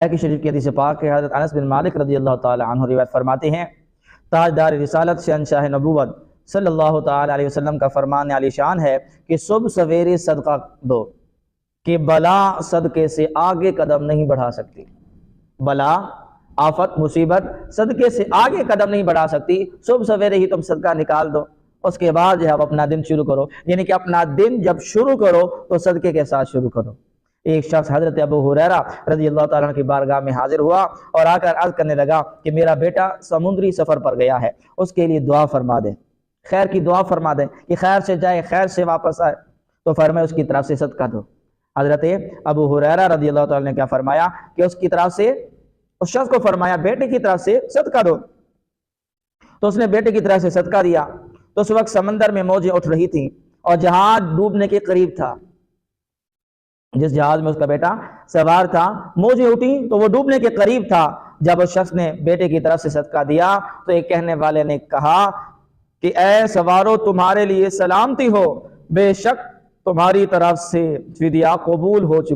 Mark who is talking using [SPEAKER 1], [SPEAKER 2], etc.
[SPEAKER 1] کی شریف کی حدیث پاک ہے، حضرت انس بن مالک رضی اللہ تعالی عنہ روایت فرماتے ہیں، تاجدار رسالت شہنشاہ نبوت صلی اللہ تعالی علیہ وسلم کا فرمان عالی شان ہے کہ صبح سویرے صدقہ دو کہ بلا صدقے سے آگے قدم نہیں بڑھا سکتی۔ بلا، آفت، مصیبت صدقے سے آگے قدم نہیں بڑھا سکتی۔ صبح سویرے ہی تم صدقہ نکال دو، اس کے بعد جو ہے اپنا دن شروع کرو، یعنی کہ اپنا دن جب شروع کرو تو صدقے کے ساتھ شروع کرو۔ ایک شخص حضرت ابو ہریرہ رضی اللہ تعالیٰ عنہ کی بارگاہ میں حاضر ہوا اور آ کر عرض کرنے لگا کہ میرا بیٹا سمندری سفر پر گیا ہے، اس کے لیے دعا فرما دیں، خیر کی دعا فرما دیں کہ خیر سے جائے، خیر سے واپس آئے۔ تو فرمایا اس کی طرف سے صدقہ دو۔ حضرت ابو ہریرہ رضی اللہ تعالیٰ نے کیا فرمایا کہ اس کی طرف سے، اس شخص کو فرمایا بیٹے کی طرف سے صدقہ دو۔ تو اس نے بیٹے کی طرف سے صدقہ دیا۔ تو اس وقت سمندر میں موجیں اٹھ رہی تھیں اور جہاز ڈوبنے کے قریب تھا۔ جس جہاز میں اس کا بیٹا سوار تھا، موجیں اٹھی تو وہ ڈوبنے کے قریب تھا۔ جب اس شخص نے بیٹے کی طرف سے صدقہ دیا تو ایک کہنے والے نے کہا کہ اے سوارو، تمہارے لیے سلامتی ہو، بے شک تمہاری طرف سے فدیہ قبول ہو چکا۔